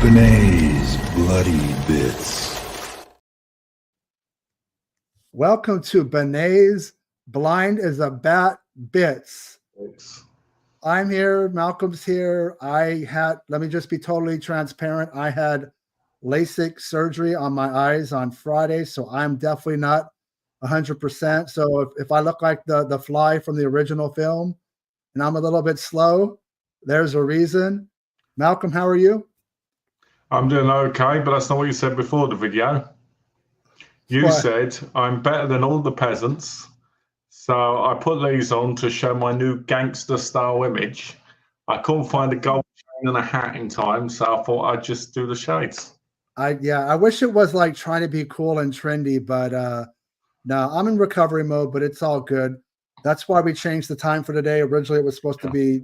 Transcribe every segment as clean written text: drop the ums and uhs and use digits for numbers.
Bene's Bloody Bits. Welcome to Bene's Blind as a Bat Bits. Thanks. I'm here. Malcolm's here. Let me just be totally transparent. I had LASIK surgery on my eyes on Friday, so I'm definitely not 100%. So if I look like the fly from the original film and I'm a little bit slow, there's a reason. Malcolm, how are you? I'm doing okay, but that's not what you said before the video. You What? said I'm better than all the peasants. So I put these on to show my new gangster style image. I couldn't find a gold chain and a hat in time, so I thought I'd just do the shades. I wish it was like trying to be cool and trendy, but no, I'm in recovery mode, but it's all good. That's why we changed the time for today. Originally, it was supposed to be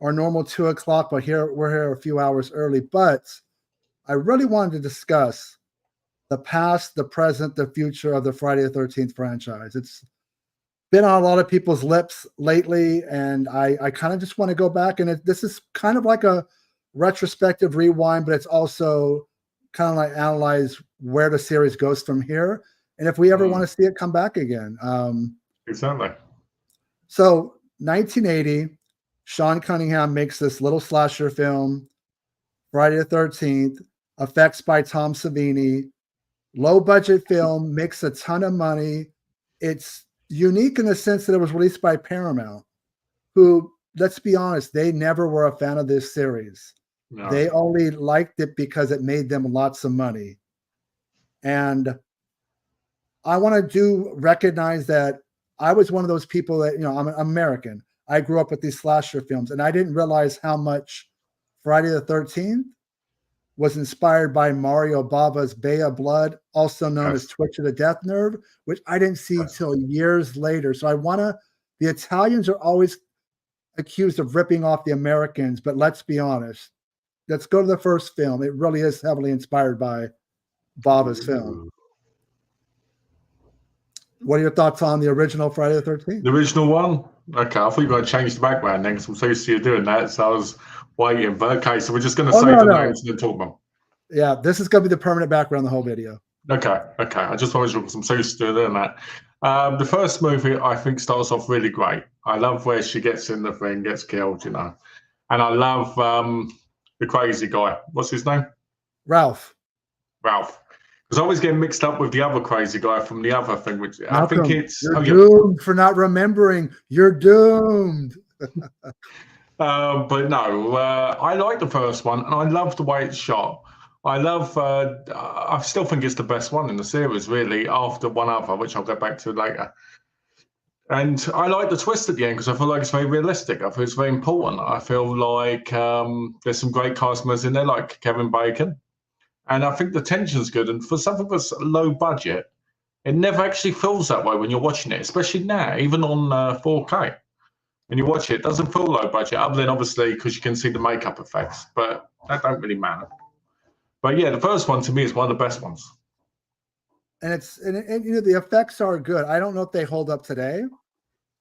our normal 2 o'clock, but we're here a few hours early. But I really wanted to discuss the past, the present, the future of the Friday the 13th franchise. It's been on a lot of people's lips lately, and I kind of just want to go back. And this is kind of like a retrospective rewind, but it's also kind of like analyze where the series goes from here, and if we ever want to see it come back again. Exactly. So 1980, Sean Cunningham makes this little slasher film, Friday the 13th, effects by Tom Savini, low budget film, makes a ton of money. It's unique in the sense that it was released by Paramount, who, let's be honest, they never were a fan of this series. No. They only liked it because it made them lots of money. And I want to recognize that I was one of those people that, I'm American. I grew up with these slasher films, and I didn't realize how much Friday the 13th was inspired by Mario Bava's Bay of Blood, also known as Twitch of the Death Nerve, which I didn't see till years later. So the Italians are always accused of ripping off the Americans, but let's be honest. Let's go to the first film. It really is heavily inspired by Bava's film. What are your thoughts on the original Friday the 13th? The original one? Okay, I thought you were going to change the background then, because I'm so used to you doing that, so I was waiting. But okay, so we're just going to say the names and then talk about them. Yeah, this is going to be the permanent background the whole video. Okay. I just wanted to, because I'm so used to doing that. The first movie, I think, starts off really great. I love where she gets in the thing, gets killed, And I love the crazy guy. What's his name? Ralph. Because I always get mixed up with the other crazy guy from the other thing, which Malcolm, I think it's... You're doomed for not remembering. You're doomed. But no, I like the first one, and I love the way it's shot. I still think it's the best one in the series, really, after one other, which I'll get back to later. And I like the twist at the end because I feel like it's very realistic. I feel it's very important. I feel like there's some great cast members in there, like Kevin Bacon. And I think the tension's good. And for something that's low budget, it never actually feels that way when you're watching it, especially now, even on 4K. When you watch it, it doesn't feel low budget, other than obviously because you can see the makeup effects, but that don't really matter. But yeah, the first one to me is one of the best ones. And the effects are good. I don't know if they hold up today.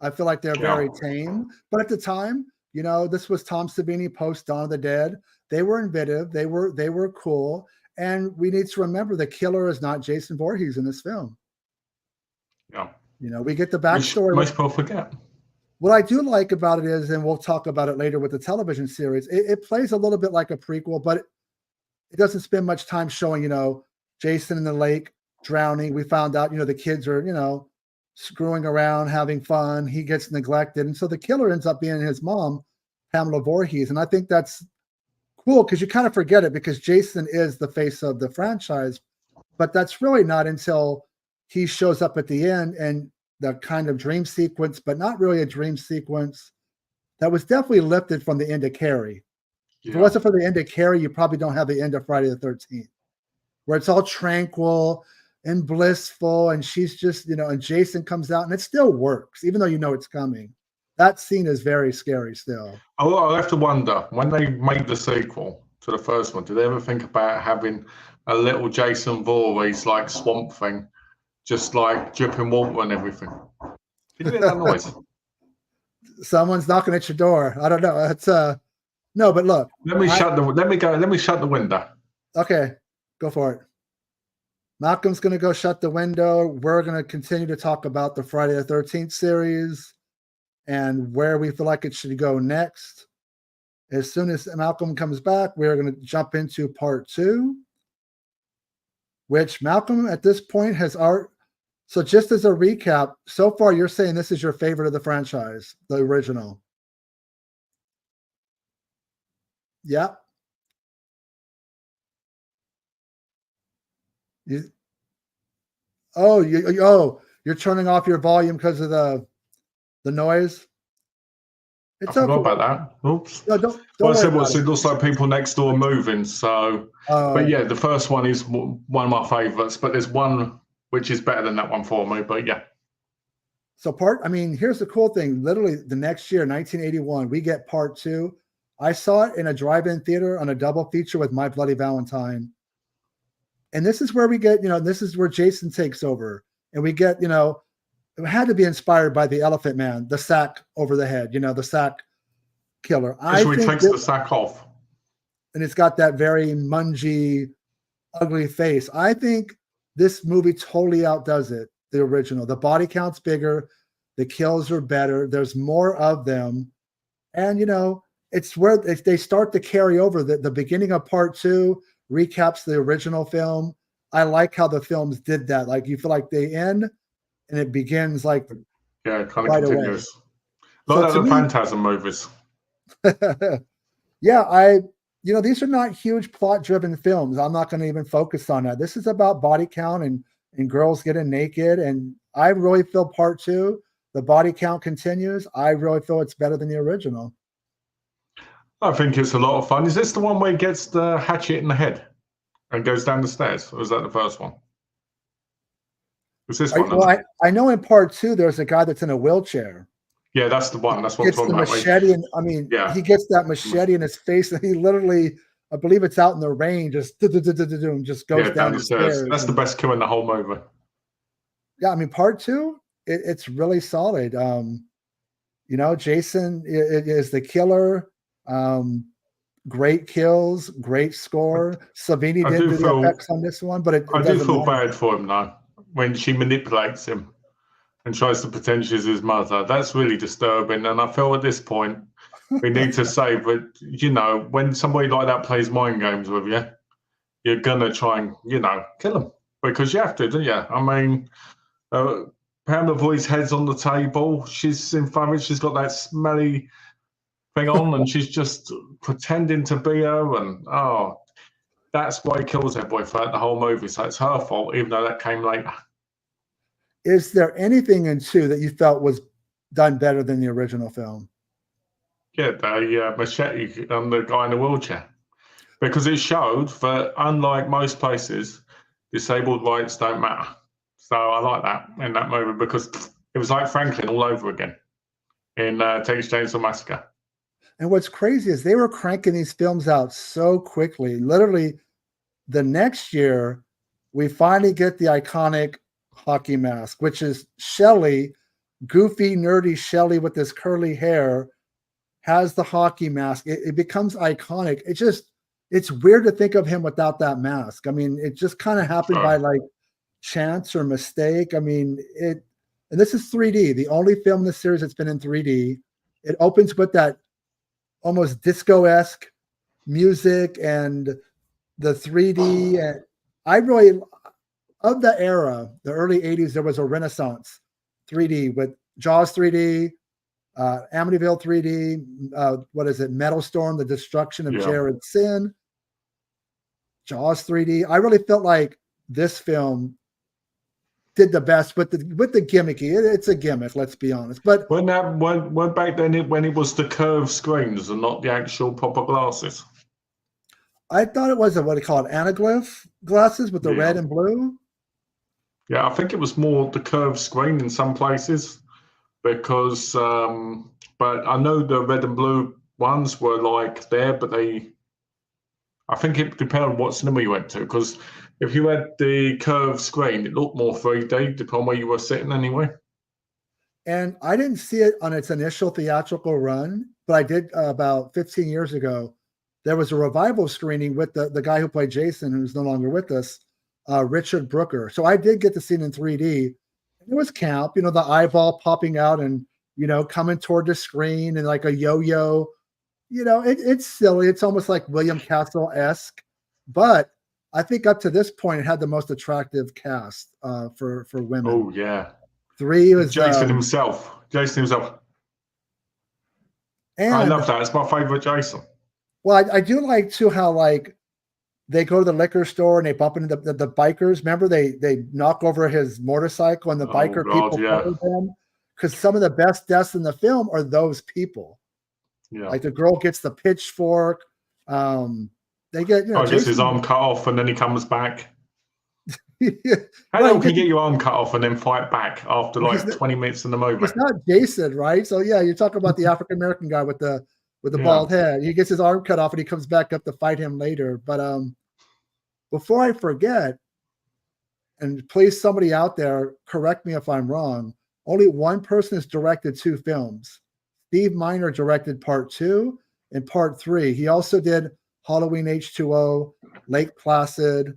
I feel like they're very tame. But at the time, this was Tom Savini post Dawn of the Dead. They were inventive. They were cool. And we need to remember the killer is not Jason Voorhees in this film. Yeah. We get the backstory. Most people forget. What I do like about it is, and we'll talk about it later with the television series, it plays a little bit like a prequel, but it doesn't spend much time showing, Jason in the lake drowning. We found out, the kids are, screwing around, having fun. He gets neglected. And so the killer ends up being his mom, Pamela Voorhees. And I think that's cool because you kind of forget it because Jason is the face of the franchise, but that's really not until he shows up at the end and the kind of dream sequence, but not really a dream sequence that was definitely lifted from the end of Carrie. Yeah. If it wasn't for the end of Carrie, you probably don't have the end of Friday the 13th, where it's all tranquil and blissful. And she's just, and Jason comes out and it still works, even though it's coming. That scene is very scary still. I have to wonder, when they made the sequel to the first one, did they ever think about having a little Jason Voorhees like swamp thing, just like dripping water and everything? Did you hear that noise? Someone's knocking at your door. I don't know. It's no, but look. Let me shut the window. Okay, go for it. Malcolm's going to go shut the window. We're going to continue to talk about the Friday the 13th series and where we feel like it should go next. As soon as Malcolm comes back, we're going to jump into part 2, which Malcolm at this point has art. So just as a recap, so far you're saying this is your favorite of the franchise, the original. Yeah. You're turning off your volume because of the noise. I It's forgot okay. about that. Oops. No, don't Well, I worry said about it it. looks like people next door are moving. So, but yeah, the first one is one of my favorites. But there's one which is better than that one for me. But yeah. So here's the cool thing. Literally the next year, 1981, we get part 2. I saw it in a drive-in theater on a double feature with My Bloody Valentine. And this is where we get, this is where Jason takes over. And we get, it had to be inspired by the Elephant Man, the sack over the head, the sack killer. So he takes the sack off. And it's got that very mungy, ugly face. I think this movie totally outdoes it, the original. The body count's bigger. The kills are better. There's more of them. And, it's where they start to carry over. The beginning of part 2 recaps the original film. I like how the films did that. Like, you feel like they end and it begins like it kind of right continues. Away. Like the Phantasm movies. Yeah, these are not huge plot-driven films. I'm not going to even focus on that. This is about body count and girls getting naked. And I really feel part 2, the body count continues. I really feel it's better than the original. I think it's a lot of fun. Is this the one where he gets the hatchet in the head and goes down the stairs? Or is that the first one? Was this one? Well, I know in part 2, there's a guy that's in a wheelchair. Yeah, that's the one. That's what I'm talking about. Machete, and he gets that machete in his face, and he literally, I believe it's out in the rain, just goes down the stairs. That's the best kill in the whole movie. Yeah, part 2, it's really solid. Jason is the killer. Great kills, great score. Savini didn't do the effects on this one, but I do feel bad for him though when she manipulates him and tries to pretend she's his mother. That's really disturbing. And I feel at this point we need to say, but when somebody like that plays mind games with you, you're gonna try and kill him because you have to, don't you? Pamela Voorhees' head's on the table. She's in famine. She's got that smelly thing on, and she's just pretending to be her. And that's why he kills her boyfriend the whole movie. So it's her fault, even though that came later. Is there anything in 2 that you felt was done better than the original film? Yeah, the machete and the guy in the wheelchair. Because it showed that, unlike most places, disabled rights don't matter. So I like that in that movie because it was like Franklin all over again in Texas Chainsaw Massacre. And what's crazy is they were cranking these films out so quickly. Literally, the next year, we finally get the iconic hockey mask, which is Shelley, goofy, nerdy Shelley with this curly hair, has the hockey mask. It becomes iconic. It's weird to think of him without that mask. It just kind of happened by like chance or mistake. And this is 3D, the only film in the series that's been in 3D. It opens with that almost disco-esque music and the 3D. And I really, of the era, the early 80s, there was a renaissance 3D with Jaws 3D, Amityville 3D, what is it, Metal Storm, The Destruction of Jared Sin, Jaws 3D. I really felt like this film did the best with the gimmicky. It's a gimmick, let's be honest. But when back then when it was the curved screens and not the actual proper glasses. I thought it was what do you call it, anaglyph glasses with the red and blue. Yeah, I think it was more the curved screen in some places because, but I know the red and blue ones were like there, but I think it depended on what cinema you went to because if you had the curved screen, it looked more 3D, depending on where you were sitting anyway. And I didn't see it on its initial theatrical run, but I did about 15 years ago there was a revival screening with the guy who played Jason, who's no longer with us, Richard Brooker. So I did get to see it in 3D. It was camp, you know, the eyeball popping out and, you know, coming toward the screen and like a yo-yo. You know, it's silly. It's almost like William Castle-esque. But I think up to this point, it had the most attractive cast for women. Oh, yeah. 3 was Jason himself. And I love that. It's my favorite Jason. Well, I do like too how like they go to the liquor store and they bump into the bikers. Remember they knock over his motorcycle and the biker people follow them, because some of the best deaths in the film are those people. Yeah, like the girl gets the pitchfork. They get, you know, gets his arm cut off and then he comes back. How long can you get your arm cut off and then fight back after like 20 minutes in the movie? It's not Jason, right? So yeah, you're talking about the African American guy with the bald head. He gets his arm cut off and he comes back up to fight him later. But before I forget, and please somebody out there correct me if I'm wrong, only one person has directed 2 films. Steve Miner directed part 2 and part 3. He also did Halloween H2O, Lake Placid,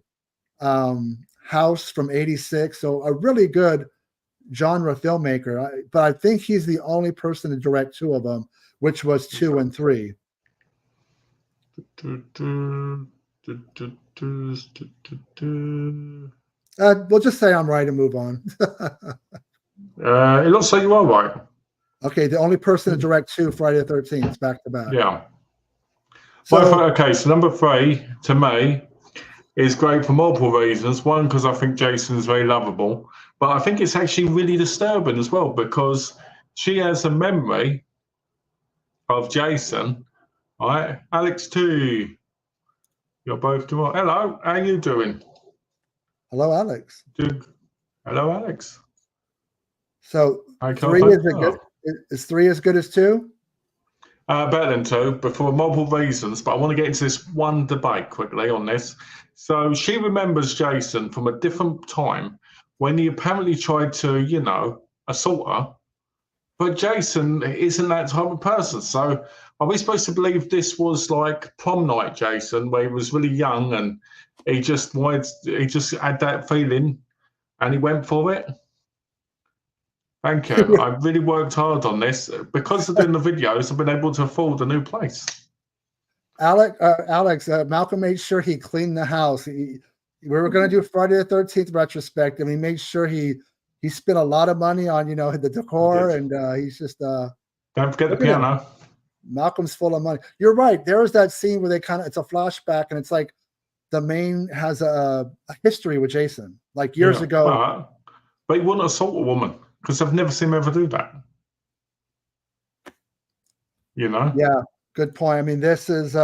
House from '86. So a really good genre filmmaker. But I think he's the only person to direct 2 of them, which was 2 and 3. We'll just say I'm right and move on. It looks like you are right. Okay, the only person to direct 2 Friday the 13th back to back. Yeah. So, okay, so number 3 to me is great for multiple reasons. One, because I think Jason is very lovable, but I think it's actually really disturbing as well because she has a memory of Jason. All right, Alex too. You're both doing. Hello, how you doing? Hello, Alex. Hello, Alex. So 3 is 3 as good as 2? Better than 2, but for multiple reasons. But I want to get into this one debate quickly on this. So she remembers Jason from a different time when he apparently tried to, you know, assault her. But Jason isn't that type of person. So are we supposed to believe this was like prom night Jason, where he was really young and he just had that feeling and he went for it? Thank you. I've really worked hard on this. Because of doing the videos, I've been able to afford a new place. Alex, Malcolm made sure he cleaned the house. We were going to do Friday the 13th retrospect, and he made sure he spent a lot of money on, you know, the decor, and he's just don't forget the piano. Malcolm's full of money. You're right. There was that scene where it's a flashback, and it's like the main has a history with Jason, like years ago. But he wouldn't assault a woman because I've never seen him ever do that. You know? Yeah. Good point. I mean, this is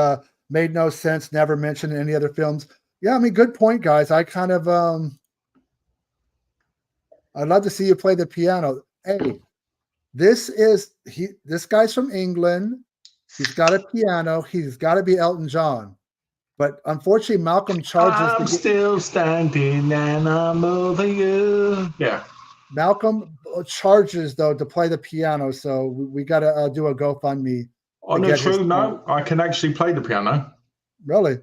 made no sense, never mentioned in any other films. Yeah, I mean, good point, guys. I kind of I'd love to see you play the piano. Hey, this guy's from England. He's got a piano. He's got to be Elton John. But unfortunately, Malcolm charges. I'm still standing and I'm over you. Yeah. Malcolm charges, though, to play the piano. So we got to do a GoFundMe. On a true note, I can actually play the piano. Really?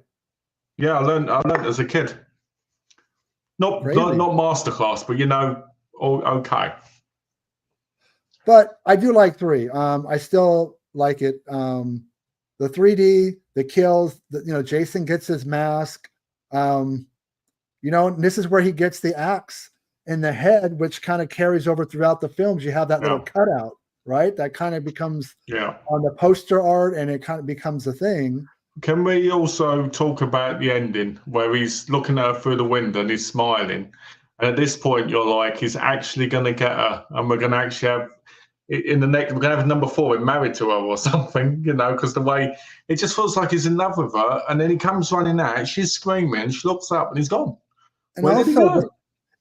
Yeah, I learned as a kid. Not masterclass, but you know, okay. But I do like 3. I still like it. The 3D, the kills, Jason gets his mask. And this is where he gets the axe in the head, which kind of carries over throughout the films. You have that little cutout. Right, that kind of becomes on the poster art, and it kind of becomes a thing. Can we also talk about the ending where he's looking at her through the window and he's smiling? And at this point, you're like, he's actually going to get her, and we're going to actually have we're going to have number 4 married to her or something, because the way it just feels like he's in love with her, and then he comes running out, she's screaming, she looks up, and he's gone.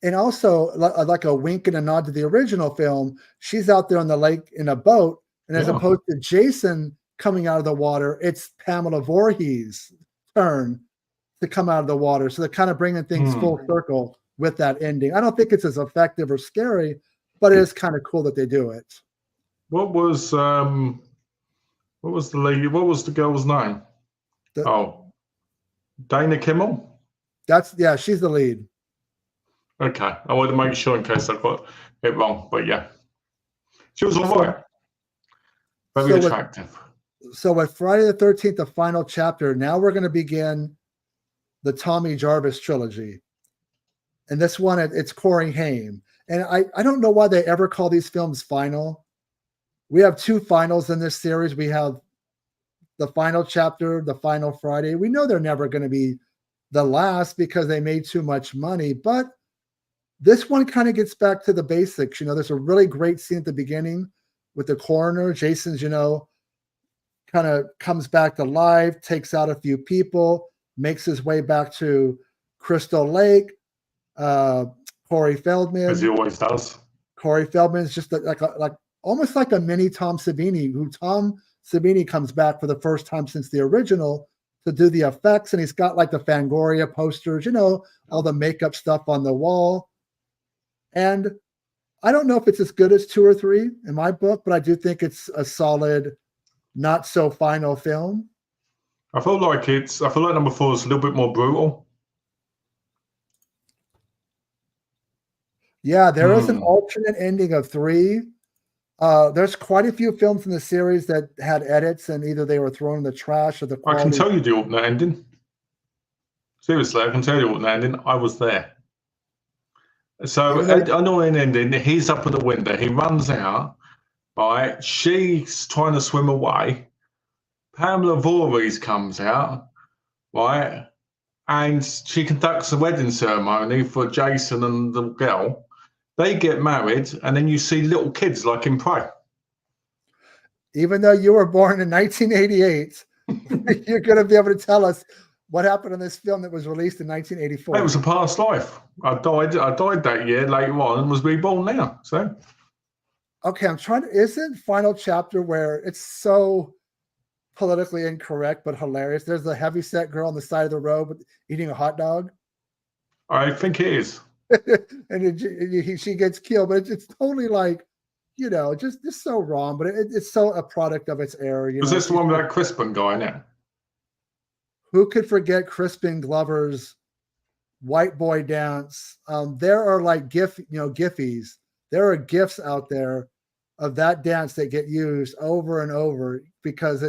And also, like a wink and a nod to the original film, she's out there on the lake in a boat, and as opposed to Jason coming out of the water, it's Pamela Voorhees' turn to come out of the water. So they're kind of bringing things full circle with that ending. I don't think it's as effective or scary, but it is kind of cool that they do it. What was the lady? What was the girl's name? Oh, Dana Kimmel? She's the lead. Okay. I wanted to make sure in case I got it wrong, but yeah. She was all right. Very attractive. So with Friday the 13th, the final chapter, now we're going to begin the Tommy Jarvis trilogy. And this one, it's Corey Haim. And I don't know why they ever call these films final. We have two finals in this series. We have the final chapter, the final Friday. We know they're never going to be the last because they made too much money. But this one kind of gets back to the basics. There's a really great scene at the beginning with the coroner. Jason's, kind of comes back to life, takes out a few people, makes his way back to Crystal Lake. Corey Feldman, as he always does. Corey Feldman is just like almost like a mini Tom Savini. Who Tom Savini comes back for the first time since the original to do the effects, and he's got like the Fangoria posters, all the makeup stuff on the wall. And I don't know if it's as good as 2 or 3 in my book, but I do think it's a solid, not so final film. I feel like number 4 is a little bit more brutal. Yeah, there is an alternate ending of 3. There's quite a few films in the series that had edits, and either they were thrown in the trash or the quality. I can tell you the alternate ending. Seriously, I can tell you the alternate ending. I was there. So, I know an ending. He's up at the window. He runs out. Right? She's trying to swim away. Pamela Voorhees comes out. Right? And she conducts a wedding ceremony for Jason and the girl. They get married, and then you see little kids like in Prey. Even though you were born in 1988, you're going to be able to tell us what happened in this film that was released in 1984. It was a past life. I died that year later on and was reborn now. So, okay, isn't final chapter where it's so politically incorrect but hilarious? There's the heavyset girl on the side of the road eating a hot dog. I think it is. And she gets killed, but it's totally like, just so wrong. But it's so a product of its era. Was this the one with that Crispin guy now? Who could forget Crispin Glover's white boy dance? There are like Giphies. There are GIFs out there of that dance that get used over and over because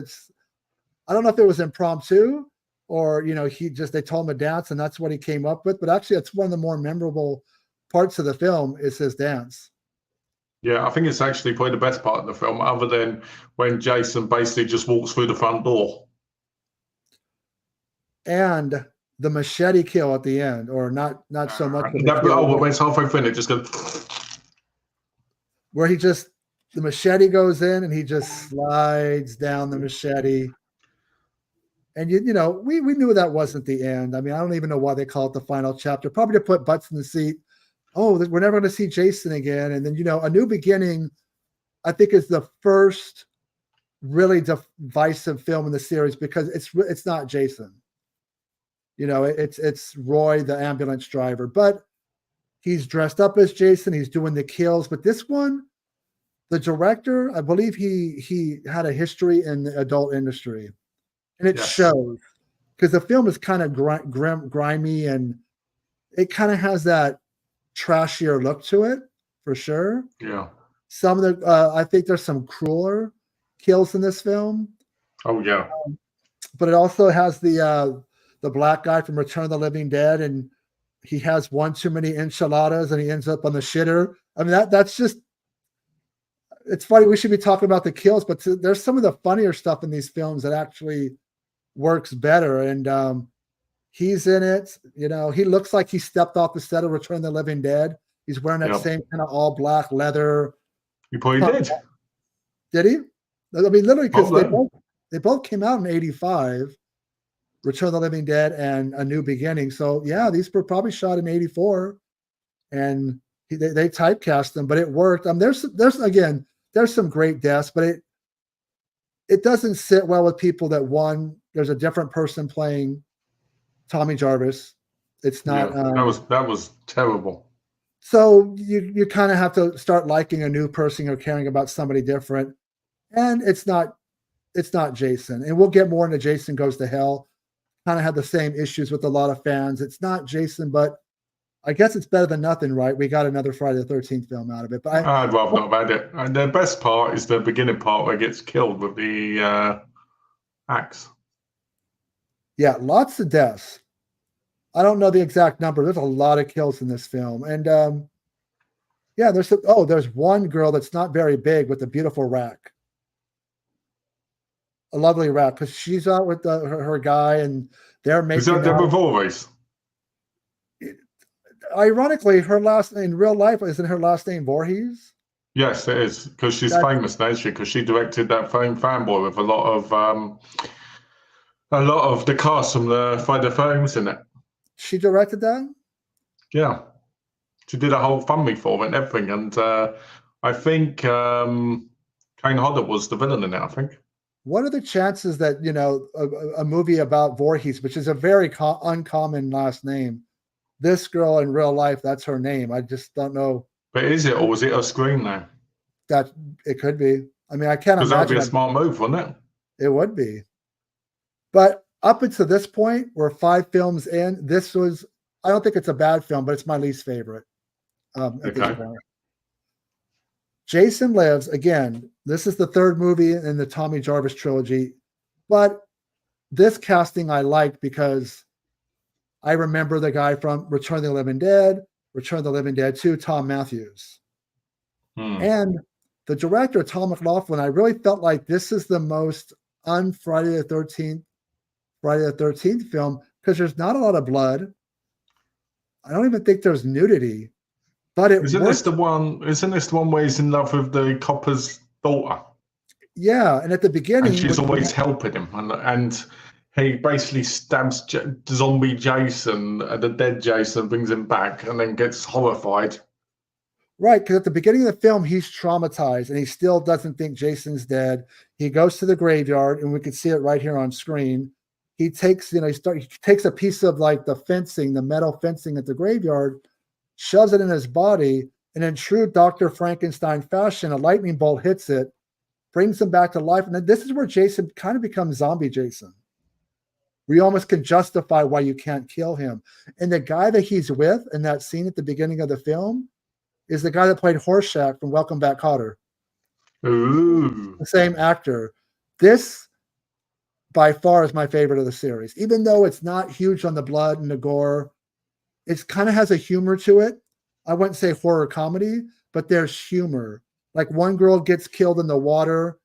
I don't know if it was impromptu or, they told him to dance and that's what he came up with. But actually, it's one of the more memorable parts of the film is his dance. Yeah, I think it's actually probably the best part of the film, other than when Jason basically just walks through the front door. And the machete kill at the end, or not so much. When it's halfway through, it just goes. Where the machete goes in and he just slides down the machete. And we knew that wasn't the end. I mean, I don't even know why they call it the final chapter. Probably to put butts in the seat. Oh, we're never going to see Jason again. And then A New Beginning, I think, is the first really divisive film in the series because it's not Jason. It's Roy, the ambulance driver, but he's dressed up as Jason. He's doing the kills. But this one, the director, I believe he had a history in the adult industry. And it shows because the film is kind of grimy and it kind of has that trashier look to it for sure. Yeah. Some of the, I think there's some crueler kills in this film. Oh, yeah. But it also has the black guy from Return of the Living Dead, and he has one too many enchiladas and he ends up on the shitter. I mean, that's just, it's funny. We should be talking about the kills, but there's some of the funnier stuff in these films that actually works better. And he's in it. He looks like he stepped off the set of Return of the Living Dead. He's wearing that same kind of all black leather. He probably did. Did he? I mean, literally, because they both came out in 85. Return of the Living Dead and A New Beginning. So yeah, these were probably shot in 84 and they typecast them, but it worked. There's some great deaths, but it doesn't sit well with people that there's a different person playing Tommy Jarvis. It's not, that was terrible. So you kind of have to start liking a new person or caring about somebody different. And it's not Jason. And we'll get more into Jason Goes to Hell. kind of had the same issues with a lot of fans. It's not Jason, but I guess it's better than nothing, right? We got another Friday the 13th film out of it. But I'd rather not have had it. And the best part is the beginning part where he gets killed with the axe. Yeah, lots of deaths. I don't know the exact number. There's a lot of kills in this film. And yeah, there's one girl that's not very big with a beautiful rack. A lovely rack, because she's out with her guy and they're making Is that Deborah out. Voorhees? Ironically, her last in real life isn't her last name Voorhees? Yes, it is, because she's famous now, isn't she? Because she directed that Fanboy with a lot of the cast from the Friday the 13th in it. She directed that? Yeah, she did a whole family for it and everything, and I think Kane Hodder was the villain in it. I think. What are the chances that a movie about Voorhees, which is a very uncommon last name, this girl in real life, that's her name? I just don't know. But is it, or was it a screen now? That it could be. I mean, I can't imagine. Because that would be a smart move, wouldn't it? It would be. But up until this point, we're 5 films in. This was, I don't think it's a bad film, but it's my least favorite at this point. Jason Lives, again, this is the 3rd movie in the Tommy Jarvis trilogy, but this casting I liked because I remember the guy from Return of the Living Dead, Return of the Living Dead 2, Tom Matthews. And the director, Tom McLaughlin, I really felt like this is the most un-Friday the 13th film because there's not a lot of blood. I don't even think there's nudity. But isn't this the one where he's in love with the copper's daughter? Yeah, and at the beginning, and she's always helping him, and he basically stabs zombie Jason, the dead Jason, brings him back, and then gets horrified. Right, because at the beginning of the film, he's traumatized, and he still doesn't think Jason's dead. He goes to the graveyard, and we can see it right here on screen. He takes, he takes a piece of like the fencing, the metal fencing at the graveyard, shoves it in his body, and in true Dr. Frankenstein fashion, a lightning bolt hits it, brings him back to life. And then this is where Jason kind of becomes zombie Jason. We almost can justify why you can't kill him. And the guy that he's with in that scene at the beginning of the film is the guy that played Horseshack from Welcome Back, Kotter. Ooh. The same actor. This, by far, is my favorite of the series. Even though it's not huge on the blood and the gore, it kind of has a humor to it. I wouldn't say horror comedy, but there's humor. Like one girl gets killed in the water,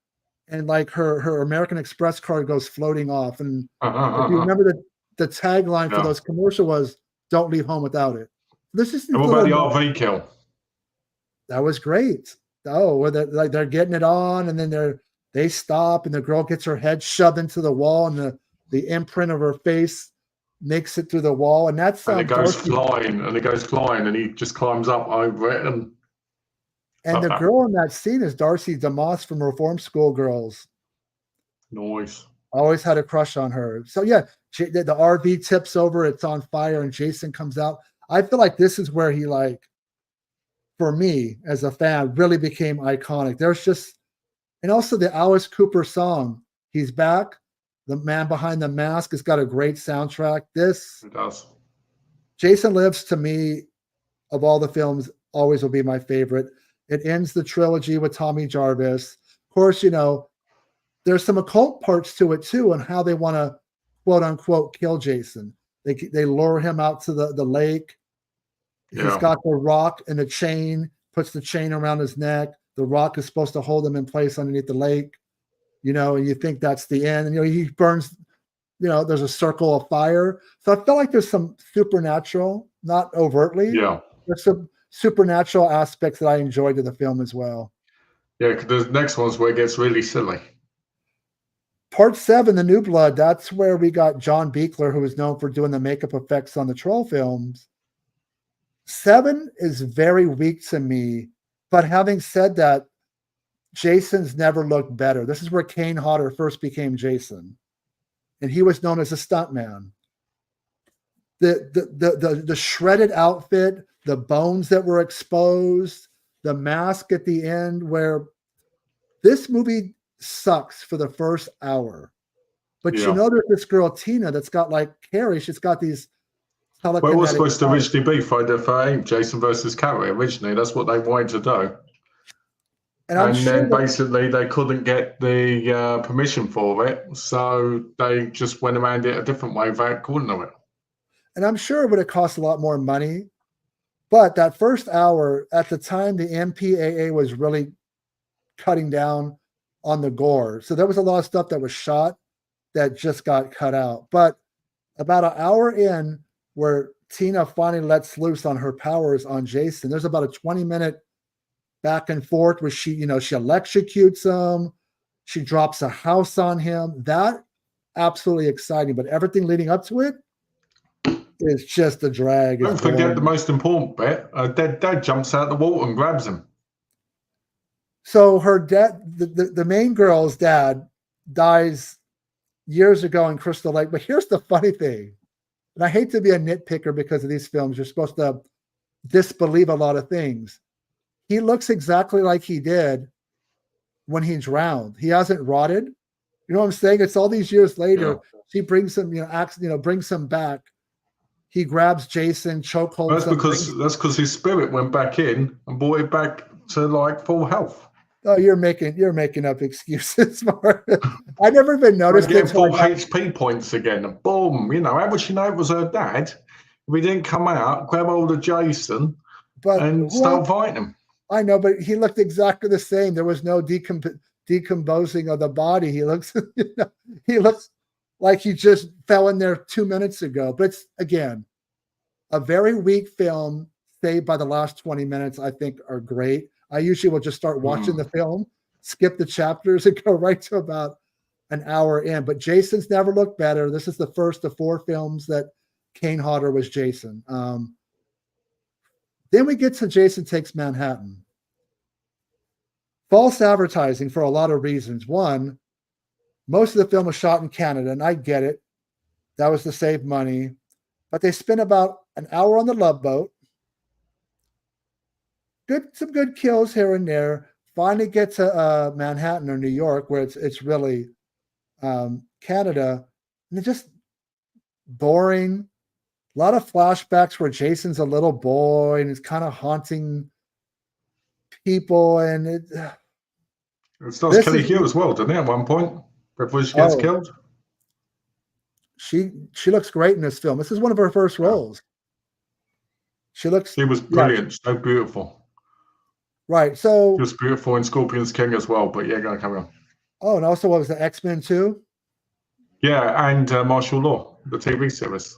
and like her American Express card goes floating off. And if you remember the tagline for those commercials was "Don't leave home without it." This is what about the RV kill? That was great. Oh, where they're getting it on, and then they stop, and the girl gets her head shoved into the wall, and the imprint of her face makes it through the wall, and that's and it goes flying, and he just climbs up over it, and the girl in that scene is Darcy DeMoss from Reform School Girls. Nice. Always had a crush on her. So yeah, the RV tips over, it's on fire, and Jason comes out. I feel like this is where he, like, for me as a fan, really became iconic. There's just, and also the Alice Cooper song, "He's Back." The Man Behind the Mask has got a great soundtrack. It does. Jason Lives, to me, of all the films, always will be my favorite. It ends the trilogy with Tommy Jarvis. Of course, there's some occult parts to it too, and how they want to, quote unquote, kill Jason. They lure him out to the lake. Yeah. He's got the rock and the chain, puts the chain around his neck. The rock is supposed to hold him in place underneath the lake. And you think that's the end. And, he burns, there's a circle of fire. So I feel like there's some supernatural, not overtly. Yeah. There's some supernatural aspects that I enjoyed to the film as well. Yeah, because the next one's where it gets really silly. Part 7, The New Blood, that's where we got John Buechler, who is known for doing the makeup effects on the Troll films. 7 is very weak to me. But having said that, Jason's never looked better. This is where Kane Hodder first became Jason, and he was known as a stuntman. The shredded outfit, the bones that were exposed, the mask at the end, where this movie sucks for the first hour. But Yeah. there's this girl, Tina, that's got like Carrie. She's got these telekinetic Well, it was supposed to powers. originally be Friday the 13th, Jason versus Carrie. Originally, that's what they wanted to do. And I'm sure then that, basically they couldn't get the permission for it, so they just went around it a different way without calling it. and I'm sure it would have cost a lot more money. But that first hour, at the time, the MPAA was really cutting down on the gore. So there was a lot of stuff that was shot that just got cut out. But about an hour in, where Tina finally lets loose on her powers on Jason, there's about a 20-minute back and forth where she electrocutes him. She drops a house on him. That absolutely exciting. But everything leading up to it is just a drag. Don't forget the most important bit. Dad jumps out the water and grabs him. So her dad, the main girl's dad, dies years ago in Crystal Lake. But here's the funny thing, and I hate to be a nitpicker because of these films. You're supposed to disbelieve a lot of things. He looks exactly like he did when he drowned. He hasn't rotted. You know what I'm saying? It's all these years later. Yeah. She brings him, brings him back. He grabs Jason, chokeholds him. That's because his spirit went back in and brought it back to like full health. Oh, you're making up excuses for it. I never even noticed it. Full HP points again. And boom, how would she know it was her dad? If he didn't come out, grab hold of Jason, and start fighting him. I know, but he looked exactly the same. There was no decomposing of the body. He looks, he looks like he just fell in there 2 minutes ago. But it's, again, a very weak film. Saved by the last 20 minutes, I think, are great. I usually will just start watching the film, skip the chapters, and go right to about an hour in. But Jason's never looked better. This is the first of 4 films that Kane Hodder was Jason. Then we get to Jason Takes Manhattan. False advertising for a lot of reasons. One, most of the film was shot in Canada, and I get it. That was to save money. But they spent about an hour on the Love Boat. Some good kills here and there. Finally get to Manhattan or New York, where it's really Canada. And it's just boring. A lot of flashbacks where Jason's a little boy and he's kind of haunting people. And it starts Kelly Hugh as well, doesn't it, at one point, before she gets killed? She looks great in this film. This is one of her first roles. She was brilliant, so beautiful. Right. So she was beautiful in Scorpion's King as well, but yeah, go carry on. Oh, and also what was the X-Men 2? Yeah, and Martial Law, the TV series.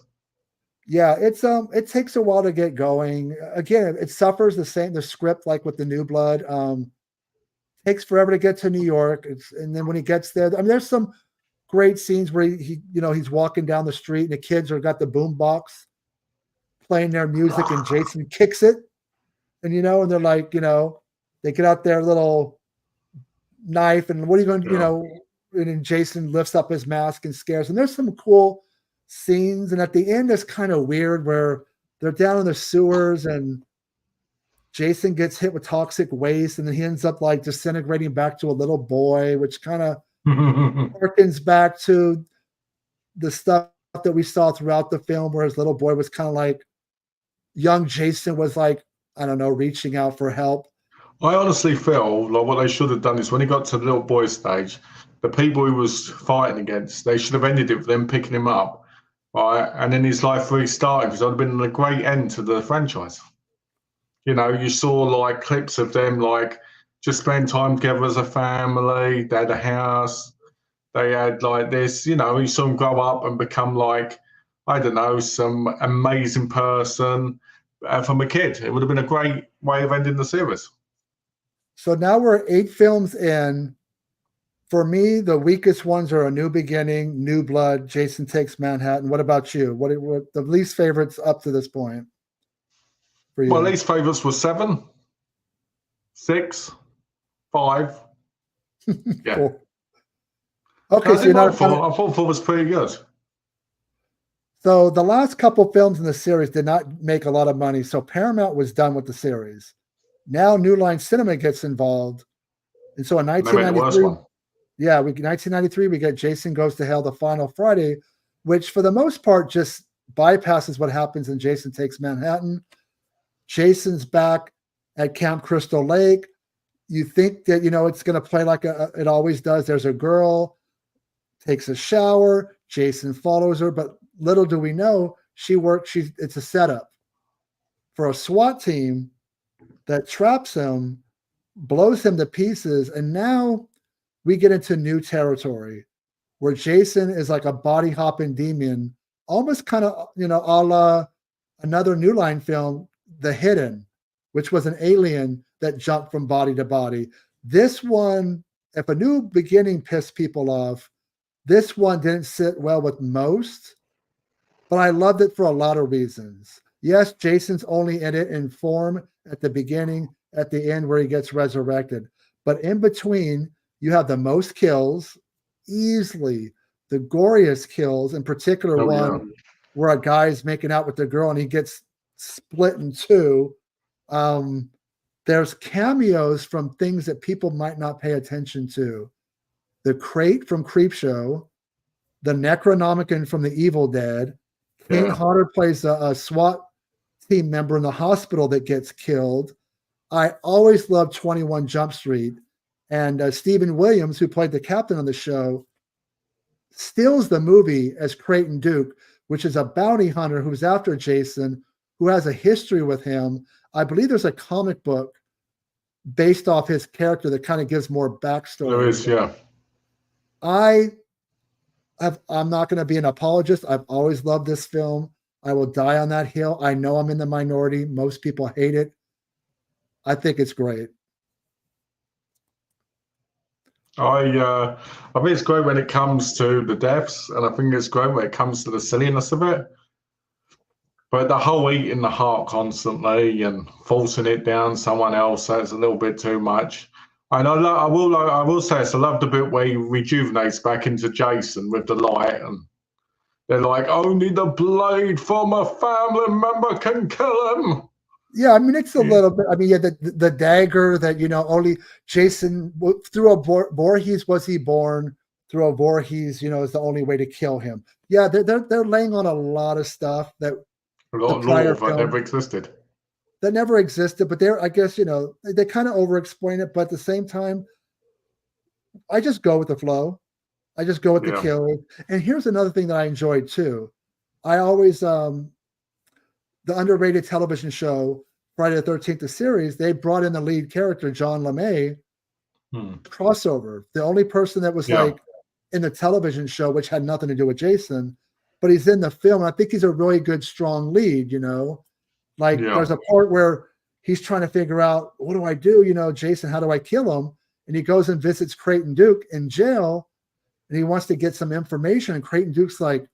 Yeah, it takes a while to get going. Again, it suffers the script like with the New Blood. Takes forever to get to New York. And then when he gets there, I mean, there's some great scenes where he's walking down the street and the kids are got the boombox playing their music and Jason kicks it. And and they're like, they get out their little knife and what are you going to, and then Jason lifts up his mask and scares. And there's some cool scenes. And at the end, it's kind of weird where they're down in the sewers and Jason gets hit with toxic waste and then he ends up like disintegrating back to a little boy, which kind of harkens back to the stuff that we saw throughout the film where his little boy was kind of like young Jason was like, I don't know, reaching out for help. I honestly feel like what they should have done is when he got to the little boy stage, the people he was fighting against, they should have ended it with them picking him up, right? And then his life restarted because it would have been a great end to the franchise. You saw like clips of them like just spend time together as a family. They had a house. They had like this, you saw them grow up and become like, I don't know, some amazing person from a kid. It would have been a great way of ending the series. So now we're 8 films in. For me, the weakest ones are A New Beginning, New Blood, Jason Takes Manhattan. What about you? What the least favorites up to this point for you? My least favorites were 7, 6, 5. Yeah. Cool. Okay, so I thought 4 was pretty good. So the last couple films in the series did not make a lot of money. So Paramount was done with the series. Now New Line Cinema gets involved. And so in 1993, Yeah, 1993, we get Jason Goes to Hell, the final Friday, which for the most part just bypasses what happens in Jason Takes Manhattan. Jason's back at Camp Crystal Lake. You think that, it's going to play like it always does. There's a girl, takes a shower, Jason follows her, but little do we know, it's a setup for a SWAT team that traps him, blows him to pieces, and now we get into new territory where Jason is like a body hopping demon, almost kind of, a la another New Line film, The Hidden, which was an alien that jumped from body to body. This one, if A New Beginning pissed people off, this one didn't sit well with most, but I loved it for a lot of reasons. Yes, Jason's only in it in form at the beginning, at the end where he gets resurrected. But in between, you have the most kills, easily the goriest kills, in particular one where a guy's making out with the girl and he gets split in two. There's cameos from things that people might not pay attention to. The Crate from Creepshow, the Necronomicon from The Evil Dead. Kane Hodder plays a SWAT team member in the hospital that gets killed. I always loved 21 Jump Street. And Stephen Williams, who played the captain on the show, steals the movie as Creighton Duke, which is a bounty hunter who's after Jason, who has a history with him. I believe there's a comic book based off his character that kind of gives more backstory. There is, yeah. I'm not going to be an apologist. I've always loved this film. I will die on that hill. I know I'm in the minority. Most people hate it. I think it's great. I think it's great when it comes to the deaths, and I think it's great when it comes to the silliness of it. But the whole eating the heart constantly and forcing it down someone else, that's a little bit too much. And I will say this, I love the bit where he rejuvenates back into Jason with the light, and they're like, only the blade from a family member can kill him. Yeah, I mean, it's a little bit. I mean, yeah, the dagger that, only Jason through a Voorhees was he born, through a Voorhees, is the only way to kill him. Yeah, they're laying on a lot of stuff that a lot of lore that never existed. That never existed, but I guess, they kind of over-explain it, but at the same time, I just go with the flow. I just go with the kill. And here's another thing that I enjoyed too. I always the underrated television show Friday the 13th, the series, they brought in the lead character, John LeMay, crossover. The only person that was like in the television show, which had nothing to do with Jason, but he's in the film. And I think he's a really good, strong lead, There's a part where he's trying to figure out, what do I do? Jason, how do I kill him? And he goes and visits Creighton Duke in jail, and he wants to get some information. And Creighton Duke's like,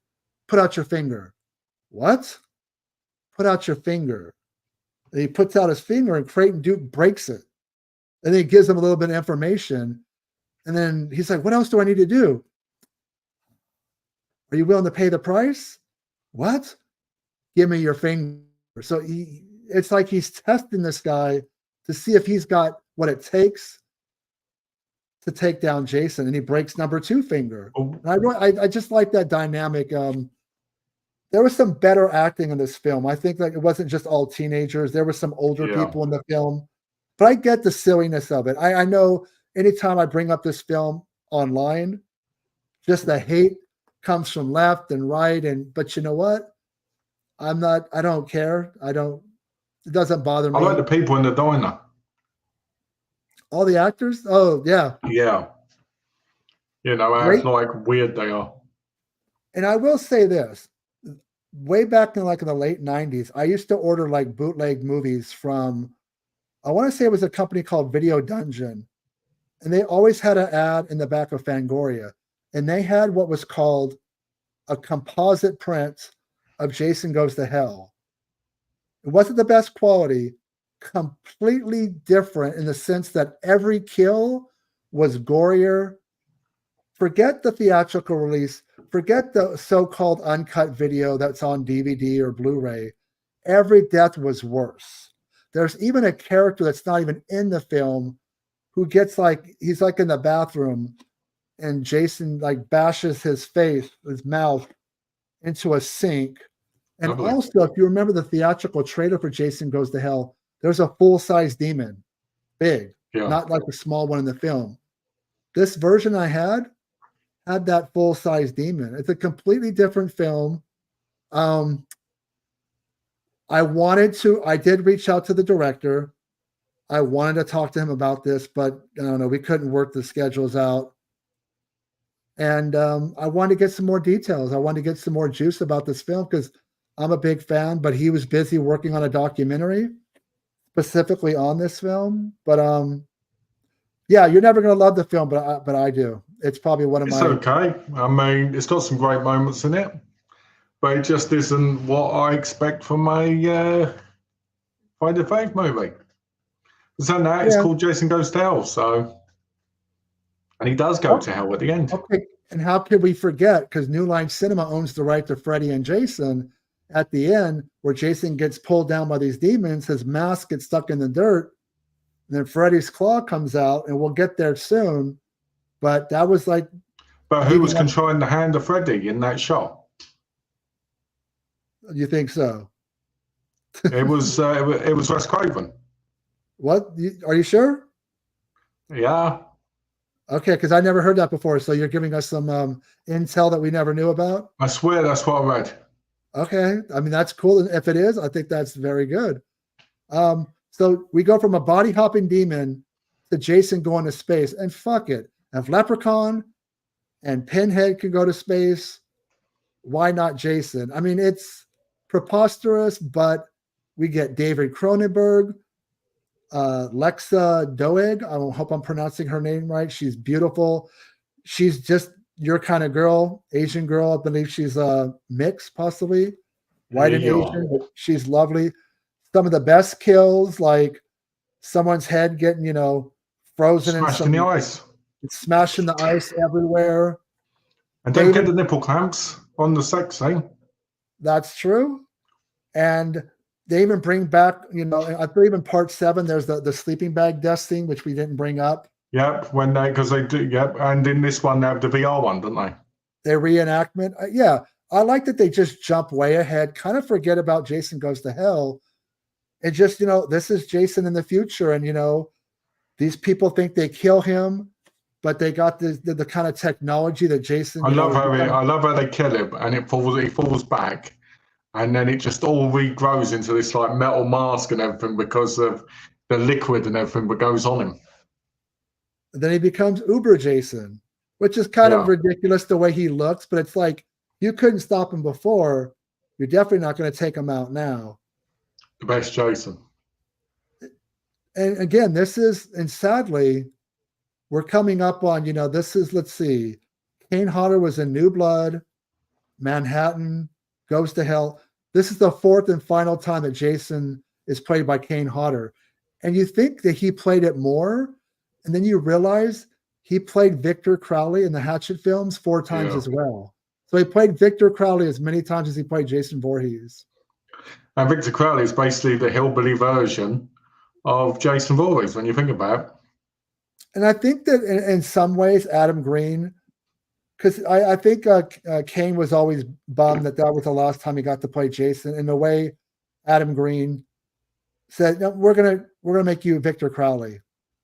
put out your finger. What? Put out your finger. And he puts out his finger, and Creighton Duke breaks it. And then he gives him a little bit of information. And then he's like, what else do I need to do? Are you willing to pay the price? What? Give me your finger. So it's like he's testing this guy to see if he's got what it takes to take down Jason. And he breaks number 2 finger. And I just like that dynamic. There was some better acting in this film. I think it wasn't just all teenagers. There were some older people in the film. But I get the silliness of it. I know anytime I bring up this film online, just the hate comes from left and right. But you know what? I don't care. It doesn't bother me. I like the people in the diner. All the actors? Oh, yeah. Yeah. How like weird they are. And I will say this. Way back in the late 90s, I used to order like bootleg movies from, I want to say it was a company called Video Dungeon. And they always had an ad in the back of Fangoria. And they had what was called a composite print of Jason Goes to Hell. It wasn't the best quality, completely different in the sense that every kill was gorier. Forget the theatrical release. Forget the so-called uncut video that's on DVD or Blu-ray. Every death was worse. There's even a character that's not even in the film who gets he's in the bathroom and Jason like bashes his mouth into a sink. And Lovely. also, if you remember the theatrical trailer for Jason Goes to Hell, there's a full-size demon, big, Yeah. not like the small one in the film. This version I had that full-size demon. It's a completely different film. I did reach out to the director. I wanted to talk to him about this, but I don't know, we couldn't work the schedules out. And I wanted to get some more details. I wanted to get some more juice about this film because I'm a big fan, but he was busy working on a documentary specifically on this film. But yeah, you're never going to love the film, but I do. It's probably one of It's my. okay. I mean, it's got some great moments in it, but it just isn't what I expect from a Friday the 5th movie. So now it's called Jason Goes to Hell. So, and he does go to hell at the end. Okay, and how could we forget? Because New Line Cinema owns the right to Freddy and Jason. At the end, where Jason gets pulled down by these demons, his mask gets stuck in the dirt, and then Freddy's claw comes out, and we'll get there soon. But that was like. But who was controlling the hand of Freddy in that shot? You think so? It was Wes Craven. What? Are you sure? Yeah. Okay, because I never heard that before. So you're giving us some intel that we never knew about? I swear that's what I read. Okay. I mean, that's cool. And if it is, I think that's very good. So we go from a body hopping demon to Jason going to space. And fuck it. If Leprechaun and Pinhead can go to space, why not Jason? I mean, it's preposterous, but we get David Cronenberg, Lexa Doeg. I hope I'm pronouncing her name right. She's beautiful. She's just your kind of girl, Asian girl. I believe she's mixed, possibly white and Asian, but she's lovely. Some of the best kills, like someone's head getting, frozen in the ice. Smashing the ice everywhere. And don't get the nipple clamps on the sex scene. That's true. And they even bring back, I believe in part 7, there's the sleeping bag death scene, which we didn't bring up. Yep, because they do. Yep, and in this one they have the VR one, don't they? Their reenactment. Yeah, I like that they just jump way ahead, kind of forget about Jason Goes to Hell, and just this is Jason in the future, and these people think they kill him, but they got the kind of technology that Jason. I love how they kill him, and he falls back. And then it just all regrows into this like metal mask and everything because of the liquid and everything that goes on him. And then he becomes Uber Jason, which is kind of ridiculous the way he looks, but it's like you couldn't stop him before. You're definitely not going to take him out now. The best Jason. And again, and sadly, we're coming up on, let's see, Kane Hodder was in New Blood, Manhattan, Goes to Hell. This is the 4th and final time that Jason is played by Kane Hodder. And you think that he played it more, and then you realize he played Victor Crowley in the Hatchet films 4 times as well. So he played Victor Crowley as many times as he played Jason Voorhees. And Victor Crowley is basically the hillbilly version of Jason Voorhees when you think about it. And I think that in some ways, Adam Green, because I think Kane was always bummed that was the last time he got to play Jason. In a way, Adam Green said, "No, we're gonna make you Victor Crowley,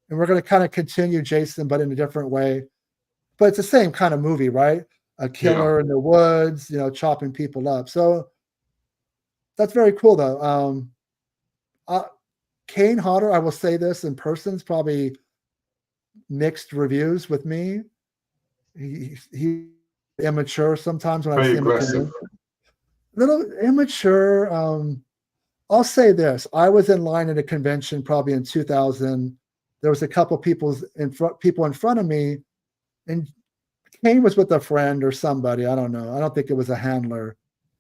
and we're gonna kind of continue Jason, but in a different way. But it's the same kind of movie, right? A killer in the woods, chopping people up. So that's very cool, though. Kane Hodder, I will say this in person, is probably mixed reviews with me. He immature sometimes when I see him. A little immature. I'll say this: I was in line at a convention probably in 2000. There was a couple people in front of me, and Kane was with a friend or somebody. I don't know. I don't think it was a handler,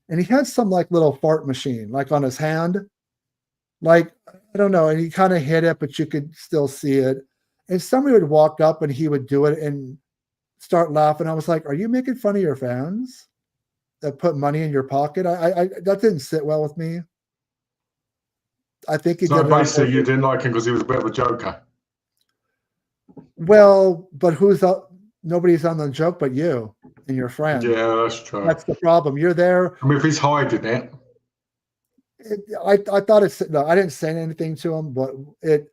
and he had some like little fart machine like on his hand, like I don't know. And he kind of hit it, but you could still see it. And somebody would walk up and he would do it and start laughing. I was like, "Are you making fun of your fans that put money in your pocket?" I that didn't sit well with me. I think he did. Basically, you didn't like him because he was a bit of a joker. Well, but who's up? nobody's on the joke but you and your friend. Yeah, that's true. That's the problem. You're there. I mean, if he's hiding it, I thought it's no. I didn't say anything to him, but it.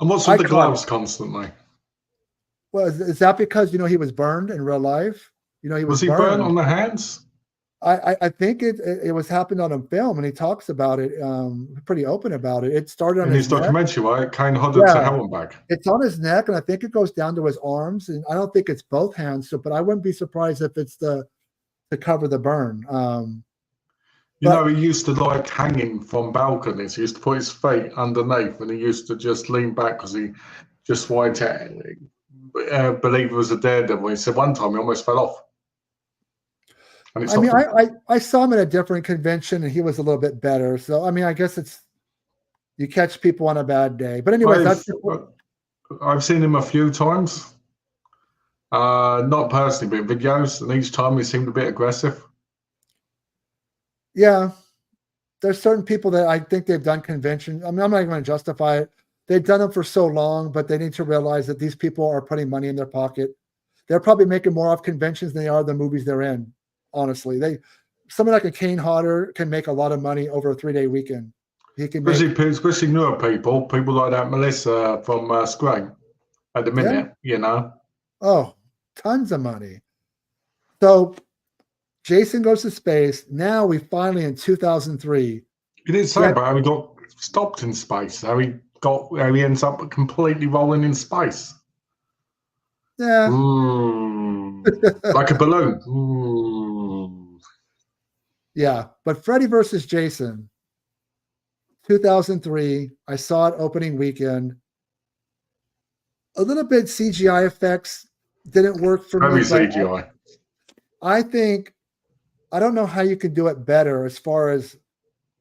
and what's I with the caught gloves constantly? Well, is that because he was burned in real life? He Was was he burnt burned. on the hands? I think it was happened on a film, and he talks about it. Pretty open about it. It started on In his his neck. documentary, right? Kane Hodder to hell and back. It's on his neck, and I think it goes down to his arms. And I don't think it's both hands. So, but I wouldn't be surprised if it's to cover the burn. He used to like hanging from balconies. He used to put his feet underneath, and he used to just lean back because he just wanted to believe he was a daredevil. He said one time he almost fell off. And I mean, I saw him at a different convention, and he was a little bit better. So, I mean, I guess it's you catch people on a bad day. But anyway, I've seen him a few times. Not personally, but videos, and each time he seemed a bit aggressive. Yeah, there's certain people that I think they've done conventions. I mean, I'm not even going to justify it. They've done them for so long, but they need to realize that these people are putting money in their pocket. They're probably making more off conventions than they are the movies they're in. Honestly, somebody like a Kane Hodder can make a lot of money over a 3-day weekend. He can especially newer people like that Melissa from Screen at the minute, Oh, tons of money. So Jason goes to space. Now we finally in 2003. You didn't say about how he got stopped in space. How he ends up completely rolling in space. Yeah. Like a balloon. Yeah, but Freddy versus Jason, 2003. I saw it opening weekend. A little bit CGI effects didn't work for me. CGI. I don't know how you could do it better as far as